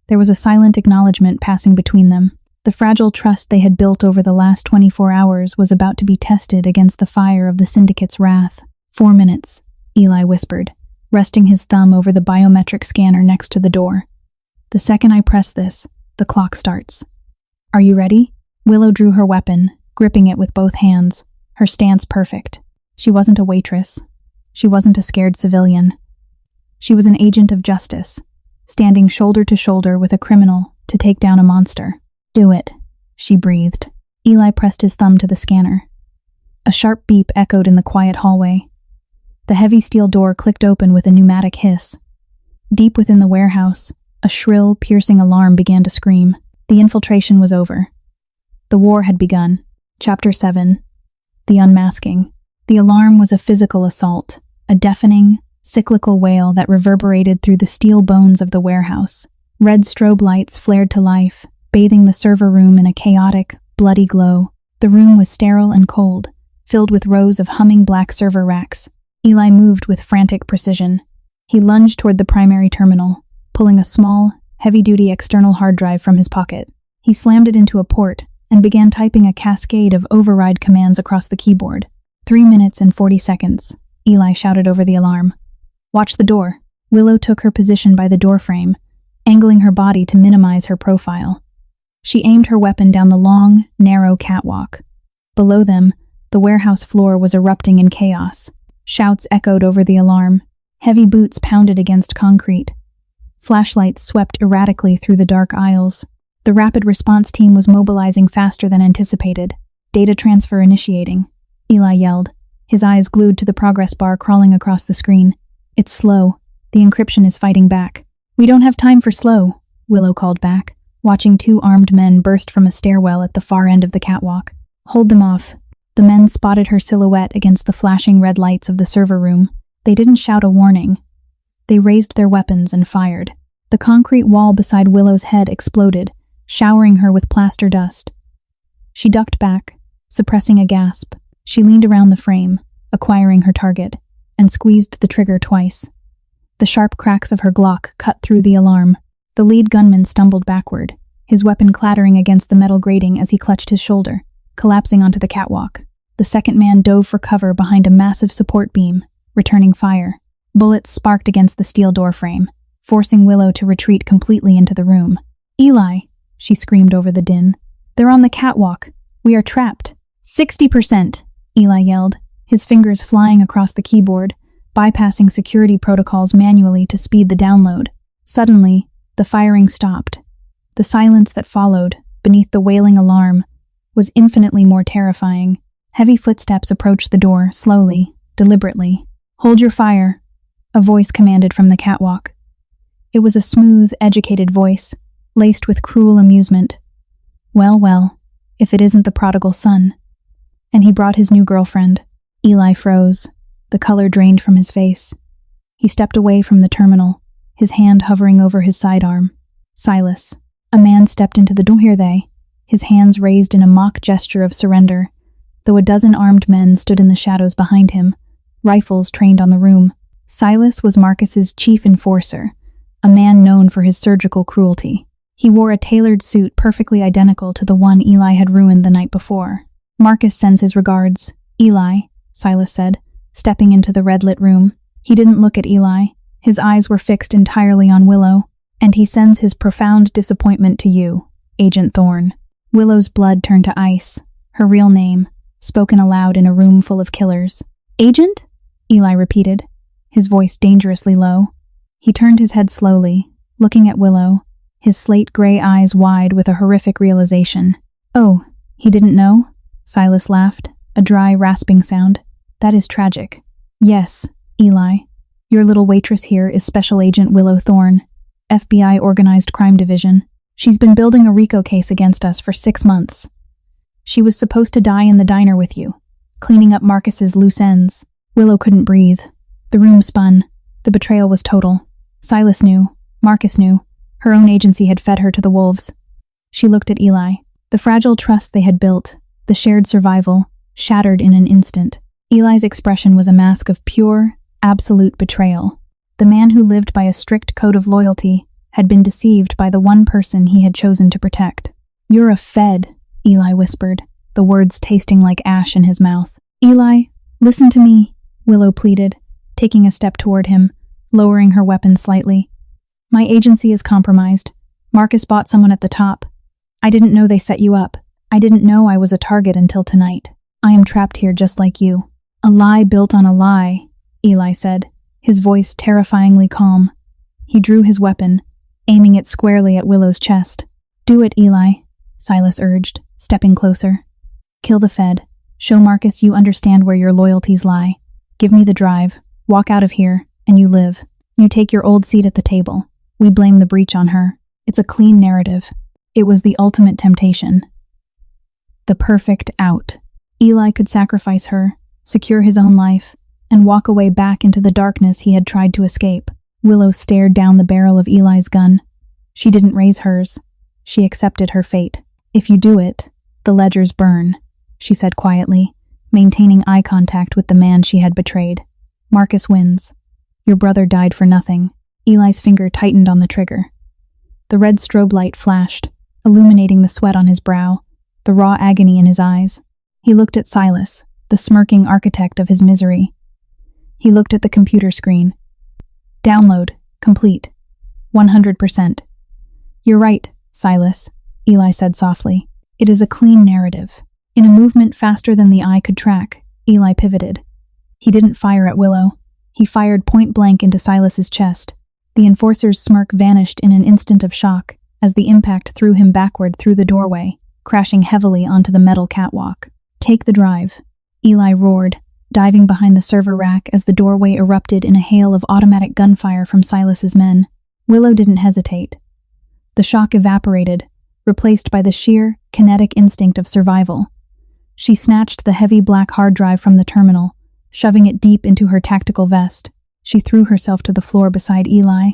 There was a silent acknowledgement passing between them. The fragile trust they had built over the last 24 hours was about to be tested against the fire of the Syndicate's wrath. 4 minutes, Eli whispered, resting his thumb over the biometric scanner next to the door. "The second I press this, the clock starts. Are you ready?" Willow drew her weapon, gripping it with both hands, her stance perfect. She wasn't a waitress. She wasn't a scared civilian. She was an agent of justice, standing shoulder to shoulder with a criminal to take down a monster. Do it, she breathed. Eli pressed his thumb to the scanner. A sharp beep echoed in the quiet hallway. The heavy steel door clicked open with a pneumatic hiss. Deep within the warehouse, a shrill, piercing alarm began to scream. The infiltration was over. The war had begun. Chapter 7. The Unmasking. The alarm was a physical assault, a deafening, cyclical wail that reverberated through the steel bones of the warehouse. Red strobe lights flared to life, bathing the server room in a chaotic, bloody glow. The room was sterile and cold, filled with rows of humming black server racks. Eli moved with frantic precision. He lunged toward the primary terminal, pulling a small, heavy-duty external hard drive from his pocket. He slammed it into a port and began typing a cascade of override commands across the keyboard. 3 minutes and 40 seconds, Eli shouted over the alarm. Watch the door. Willow took her position by the doorframe, angling her body to minimize her profile. She aimed her weapon down the long, narrow catwalk. Below them, the warehouse floor was erupting in chaos. Shouts echoed over the alarm. Heavy boots pounded against concrete. Flashlights swept erratically through the dark aisles. The rapid response team was mobilizing faster than anticipated. Data transfer initiating. Eli yelled, his eyes glued to the progress bar crawling across the screen. It's slow. The encryption is fighting back. We don't have time for slow, Willow called back, watching 2 armed men burst from a stairwell at the far end of the catwalk. Hold them off. The men spotted her silhouette against the flashing red lights of the server room. They didn't shout a warning. They raised their weapons and fired. The concrete wall beside Willow's head exploded, showering her with plaster dust. She ducked back, suppressing a gasp. She leaned around the frame, acquiring her target, and squeezed the trigger twice. The sharp cracks of her Glock cut through the alarm. The lead gunman stumbled backward, his weapon clattering against the metal grating as he clutched his shoulder, collapsing onto the catwalk. The second man dove for cover behind a massive support beam, returning fire. Bullets sparked against the steel doorframe, forcing Willow to retreat completely into the room. Eli, she screamed over the din. They're on the catwalk. We are trapped. 60%, Eli yelled, his fingers flying across the keyboard, bypassing security protocols manually to speed the download. Suddenly, the firing stopped. The silence that followed, beneath the wailing alarm, was infinitely more terrifying. Heavy footsteps approached the door, slowly, deliberately. Hold your fire, a voice commanded from the catwalk. It was a smooth, educated voice, laced with cruel amusement. Well, if it isn't the prodigal son. And he brought his new girlfriend. Eli froze. The color drained from his face. He stepped away from the terminal, his hand hovering over his sidearm. Silas. A man stepped into the door. Here they, his hands raised in a mock gesture of surrender, though a dozen armed men stood in the shadows behind him, rifles trained on the room. Silas was Marcus's chief enforcer, a man known for his surgical cruelty. He wore a tailored suit perfectly identical to the one Eli had ruined the night before. Marcus sends his regards. Eli, Silas said, stepping into the red-lit room. He didn't look at Eli. His eyes were fixed entirely on Willow. And he sends his profound disappointment to you, Agent Thorne. Willow's blood turned to ice, her real name, spoken aloud in a room full of killers. Agent? Eli repeated, his voice dangerously low. He turned his head slowly, looking at Willow, his slate-gray eyes wide with a horrific realization. Oh, he didn't know? Silas laughed, a dry, rasping sound. That is tragic. Yes, Eli. Your little waitress here is Special Agent Willow Thorne, FBI Organized Crime Division. She's been building a RICO case against us for 6 months. She was supposed to die in the diner with you, cleaning up Marcus's loose ends. Willow couldn't breathe. The room spun. The betrayal was total. Silas knew. Marcus knew. Her own agency had fed her to the wolves. She looked at Eli. The fragile trust they had built, the shared survival, shattered in an instant. Eli's expression was a mask of pure, absolute betrayal. The man who lived by a strict code of loyalty had been deceived by the one person he had chosen to protect. You're a Fed, Eli whispered, the words tasting like ash in his mouth. Eli, listen to me, Willow pleaded, taking a step toward him, lowering her weapon slightly. My agency is compromised. Marcus bought someone at the top. I didn't know they set you up. I didn't know I was a target until tonight. I am trapped here just like you. A lie built on a lie, Eli said, his voice terrifyingly calm. He drew his weapon, aiming it squarely at Willow's chest. Do it, Eli. Silas urged, stepping closer. Kill the Fed. Show Marcus you understand where your loyalties lie. Give me the drive. Walk out of here, and you live. You take your old seat at the table. We blame the breach on her. It's a clean narrative. It was the ultimate temptation. The perfect out. Eli could sacrifice her, secure his own life, and walk away back into the darkness he had tried to escape. Willow stared down the barrel of Eli's gun. She didn't raise hers. She accepted her fate. If you do it, the ledgers burn, she said quietly, maintaining eye contact with the man she had betrayed. Marcus wins. Your brother died for nothing. Eli's finger tightened on the trigger. The red strobe light flashed, illuminating the sweat on his brow, the raw agony in his eyes. He looked at Silas, the smirking architect of his misery. He looked at the computer screen. Download. Complete. 100%. You're right, Silas, Eli said softly. It is a clean narrative. In a movement faster than the eye could track, Eli pivoted. He didn't fire at Willow. He fired point blank into Silas's chest. The enforcer's smirk vanished in an instant of shock as the impact threw him backward through the doorway, crashing heavily onto the metal catwalk. Take the drive, Eli roared, diving behind the server rack as the doorway erupted in a hail of automatic gunfire from Silas's men. Willow didn't hesitate. The shock evaporated, replaced by the sheer, kinetic instinct of survival. She snatched the heavy black hard drive from the terminal, shoving it deep into her tactical vest. She threw herself to the floor beside Eli,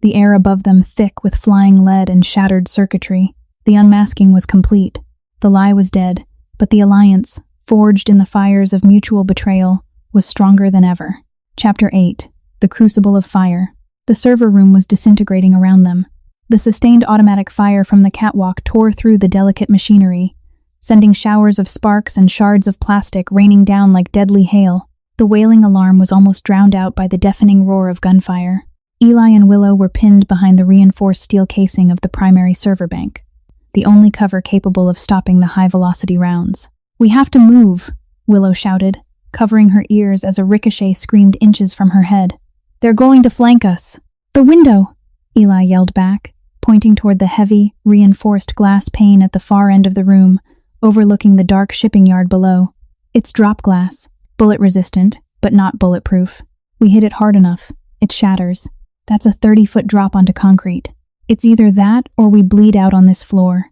the air above them thick with flying lead and shattered circuitry. The unmasking was complete. The lie was dead, but the alliance, forged in the fires of mutual betrayal, was stronger than ever. Chapter 8. The Crucible of Fire. The server room was disintegrating around them. The sustained automatic fire from the catwalk tore through the delicate machinery, sending showers of sparks and shards of plastic raining down like deadly hail. The wailing alarm was almost drowned out by the deafening roar of gunfire. Eli and Willow were pinned behind the reinforced steel casing of the primary server bank, the only cover capable of stopping the high-velocity rounds. "We have to move," Willow shouted, covering her ears as a ricochet screamed inches from her head. "They're going to flank us." "The window!" Eli yelled back, pointing toward the heavy, reinforced glass pane at the far end of the room, overlooking the dark shipping yard below. "It's drop glass, bullet-resistant, but not bulletproof. We hit it hard enough. It shatters. That's a 30-foot drop onto concrete. It's either that or we bleed out on this floor.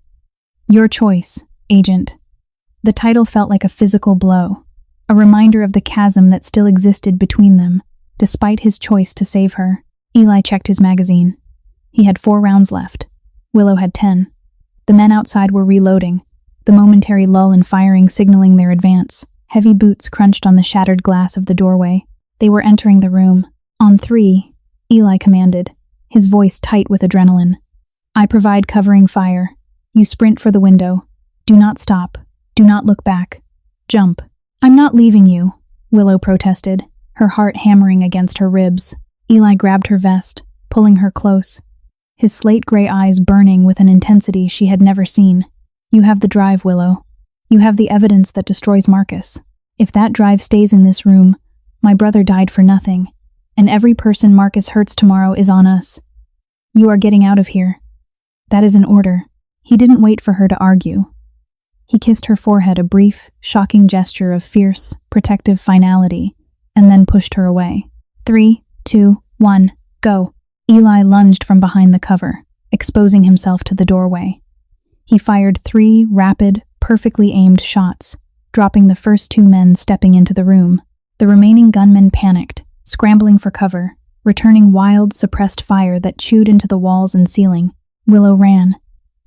Your choice, Agent." The title felt like a physical blow, a reminder of the chasm that still existed between them, despite his choice to save her. Eli checked his magazine. He had 4 rounds left. Willow had 10. The men outside were reloading, the momentary lull in firing signaling their advance. Heavy boots crunched on the shattered glass of the doorway. They were entering the room. "On 3, Eli commanded, his voice tight with adrenaline. "I provide covering fire. You sprint for the window. Do not stop. Do not look back. Jump." "I'm not leaving you," Willow protested, her heart hammering against her ribs. Eli grabbed her vest, pulling her close, his slate-gray eyes burning with an intensity she had never seen. "You have the drive, Willow. You have the evidence that destroys Marcus. If that drive stays in this room, my brother died for nothing, and every person Marcus hurts tomorrow is on us. You are getting out of here. That is an order." He didn't wait for her to argue. He kissed her forehead, a brief, shocking gesture of fierce, protective finality, and then pushed her away. 3, 2, 1, go. Eli lunged from behind the cover, exposing himself to the doorway. He fired 3 rapid, perfectly aimed shots, dropping the first 2 men stepping into the room. The remaining gunmen panicked, scrambling for cover, returning wild, suppressed fire that chewed into the walls and ceiling. Willow ran.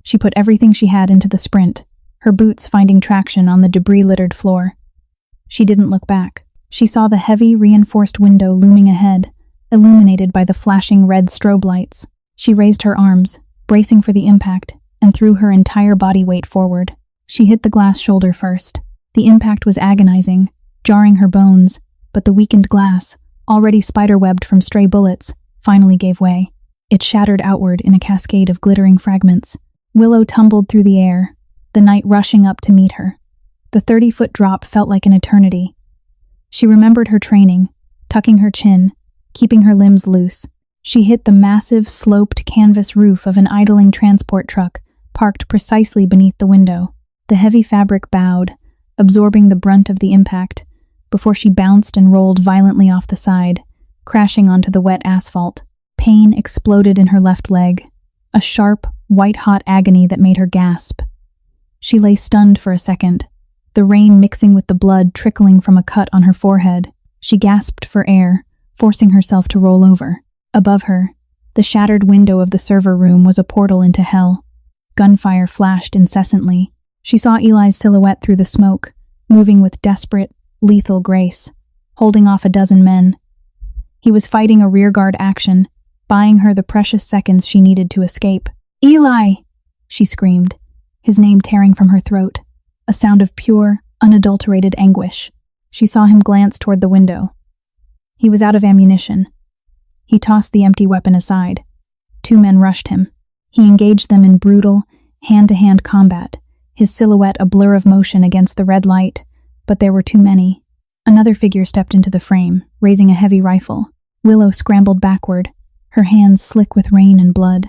She put everything she had into the sprint, her boots finding traction on the debris-littered floor. She didn't look back. She saw the heavy, reinforced window looming ahead, illuminated by the flashing red strobe lights. She raised her arms, bracing for the impact, and threw her entire body weight forward. She hit the glass shoulder first. The impact was agonizing, jarring her bones, but the weakened glass, already spiderwebbed from stray bullets, finally gave way. It shattered outward in a cascade of glittering fragments. Willow tumbled through the air, the night rushing up to meet her. The 30-foot drop felt like an eternity. She remembered her training, tucking her chin, keeping her limbs loose. She hit the massive, sloped canvas roof of an idling transport truck, parked precisely beneath the window. The heavy fabric bowed, absorbing the brunt of the impact, before she bounced and rolled violently off the side, crashing onto the wet asphalt. Pain exploded in her left leg, a sharp, white-hot agony that made her gasp. She lay stunned for a second, the rain mixing with the blood trickling from a cut on her forehead. She gasped for air, forcing herself to roll over. Above her, the shattered window of the server room was a portal into hell. Gunfire flashed incessantly. She saw Eli's silhouette through the smoke, moving with desperate, lethal grace, holding off a dozen men. He was fighting a rearguard action, buying her the precious seconds she needed to escape. "Eli!" she screamed, his name tearing from her throat, a sound of pure, unadulterated anguish. She saw him glance toward the window. He was out of ammunition. He tossed the empty weapon aside. 2 men rushed him. He engaged them in brutal, hand-to-hand combat, his silhouette a blur of motion against the red light, but there were too many. Another figure stepped into the frame, raising a heavy rifle. Willow scrambled backward, her hands slick with rain and blood.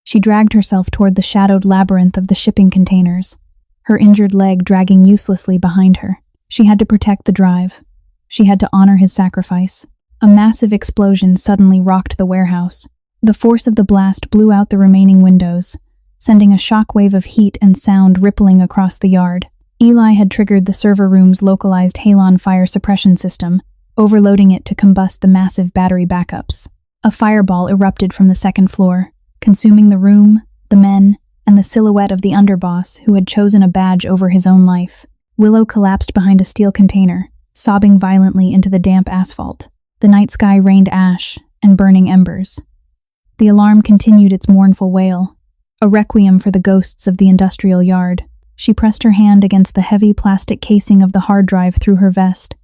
She dragged herself toward the shadowed labyrinth of the shipping containers, her injured leg dragging uselessly behind her. She had to protect the drive. She had to honor his sacrifice. A massive explosion suddenly rocked the warehouse. The force of the blast blew out the remaining windows, sending a shockwave of heat and sound rippling across the yard. Eli had triggered the server room's localized halon fire suppression system, overloading it to combust the massive battery backups. A fireball erupted from the second floor, consuming the room, the men, and the silhouette of the underboss who had chosen a badge over his own life. Willow collapsed behind a steel container, sobbing violently into the damp asphalt. The night sky rained ash and burning embers. The alarm continued its mournful wail, a requiem for the ghosts of the industrial yard. She pressed her hand against the heavy plastic casing of the hard drive through her vest.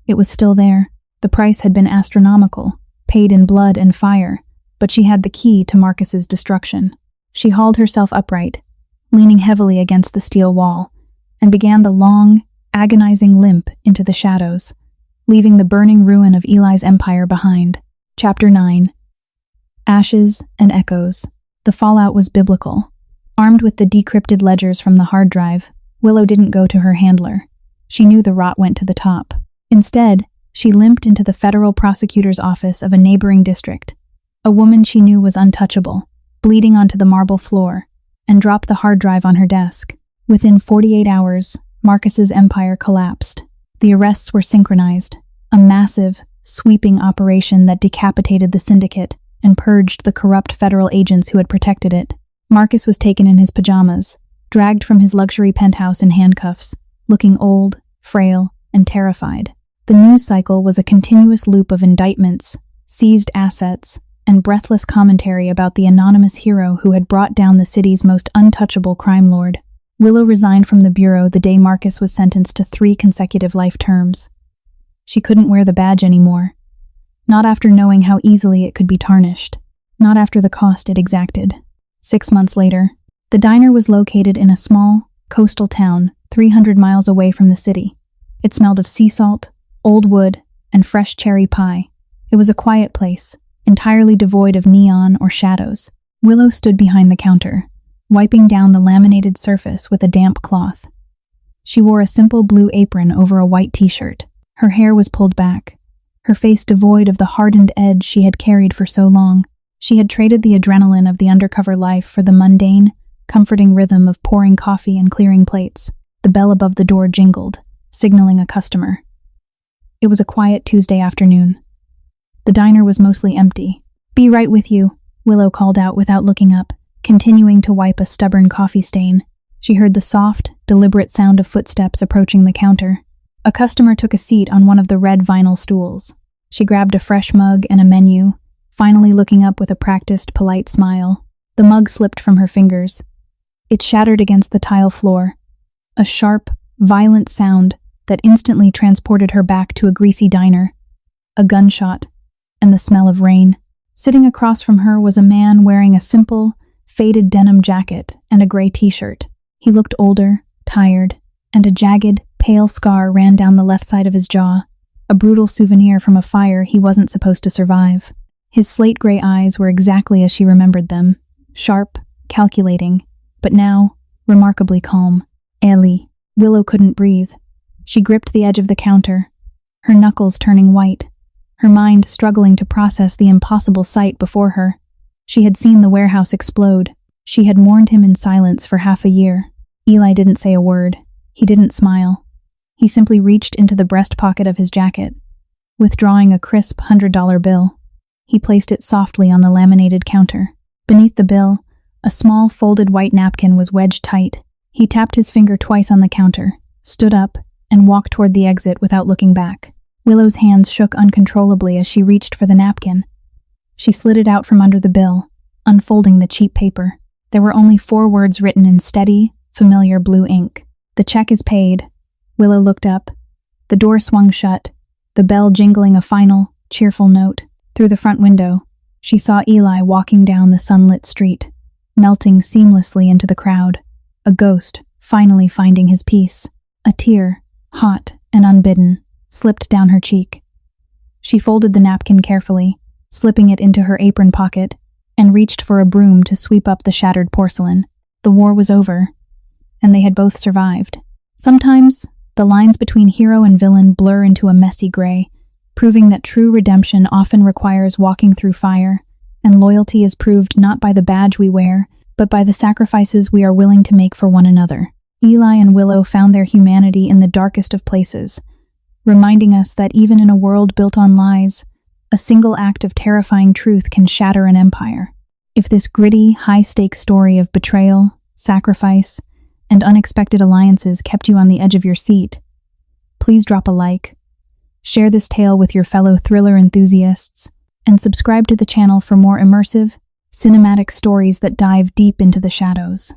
It was still there. The price had been astronomical, paid in blood and fire, but she had the key to Marcus's destruction. She hauled herself upright, leaning heavily against the steel wall, and began the long, agonizing limp into the shadows, leaving the burning ruin of Eli's empire behind. Chapter 9. Ashes and Echoes. The fallout was biblical. Armed with the decrypted ledgers from the hard drive, Willow didn't go to her handler. She knew the rot went to the top. Instead, she limped into the federal prosecutor's office of a neighboring district, a woman she knew was untouchable, bleeding onto the marble floor, and dropped the hard drive on her desk. Within 48 hours, Marcus's empire collapsed. The arrests were synchronized, a massive, sweeping operation that decapitated the syndicate and purged the corrupt federal agents who had protected it. Marcus was taken in his pajamas, dragged from his luxury penthouse in handcuffs, looking old, frail, and terrified. The news cycle was a continuous loop of indictments, seized assets, and breathless commentary about the anonymous hero who had brought down the city's most untouchable crime lord. Willow resigned from the bureau the day Marcus was sentenced to 3 consecutive life terms. She couldn't wear the badge anymore. Not after knowing how easily it could be tarnished. Not after the cost it exacted. 6 months later, the diner was located in a small, coastal town 300 miles away from the city. It smelled of sea salt, old wood, and fresh cherry pie. It was a quiet place, entirely devoid of neon or shadows. Willow stood behind the counter, wiping down the laminated surface with a damp cloth. She wore a simple blue apron over a white t-shirt. Her hair was pulled back, her face devoid of the hardened edge she had carried for so long. She had traded the adrenaline of the undercover life for the mundane, comforting rhythm of pouring coffee and clearing plates. The bell above the door jingled, signaling a customer. It was a quiet Tuesday afternoon. The diner was mostly empty. "Be right with you," Willow called out without looking up, continuing to wipe a stubborn coffee stain. She heard the soft, deliberate sound of footsteps approaching the counter. A customer took a seat on one of the red vinyl stools. She grabbed a fresh mug and a menu, finally looking up with a practiced, polite smile. The mug slipped from her fingers. It shattered against the tile floor, a sharp, violent sound that instantly transported her back to a greasy diner, a gunshot, and the smell of rain. Sitting across from her was a man wearing a simple, faded denim jacket and a gray t-shirt. He looked older, tired, and a jagged, pale scar ran down the left side of his jaw, a brutal souvenir from a fire he wasn't supposed to survive. His slate-gray eyes were exactly as she remembered them, sharp, calculating, but now, remarkably calm. Ellie. Willow couldn't breathe. She gripped the edge of the counter, her knuckles turning white, her mind struggling to process the impossible sight before her. She had seen the warehouse explode. She had mourned him in silence for half a year. Eli didn't say a word. He didn't smile. He simply reached into the breast pocket of his jacket, withdrawing a crisp $100 bill. He placed it softly on the laminated counter. Beneath the bill, a small folded white napkin was wedged tight. He tapped his finger twice on the counter, stood up, and walked toward the exit without looking back. Willow's hands shook uncontrollably as she reached for the napkin. She slid it out from under the bill, unfolding the cheap paper. There were only 4 words written in steady, familiar blue ink. "The check is paid." Willow looked up. The door swung shut, the bell jingling a final, cheerful note. Through the front window, she saw Eli walking down the sunlit street, melting seamlessly into the crowd, a ghost finally finding his peace. A tear, hot and unbidden, slipped down her cheek. She folded the napkin carefully, slipping it into her apron pocket, and reached for a broom to sweep up the shattered porcelain. The war was over, and they had both survived. Sometimes, the lines between hero and villain blur into a messy gray, proving that true redemption often requires walking through fire, and loyalty is proved not by the badge we wear, but by the sacrifices we are willing to make for one another. Eli and Willow found their humanity in the darkest of places, reminding us that even in a world built on lies, a single act of terrifying truth can shatter an empire. If this gritty, high-stakes story of betrayal, sacrifice, and unexpected alliances kept you on the edge of your seat, please drop a like, share this tale with your fellow thriller enthusiasts, and subscribe to the channel for more immersive, cinematic stories that dive deep into the shadows.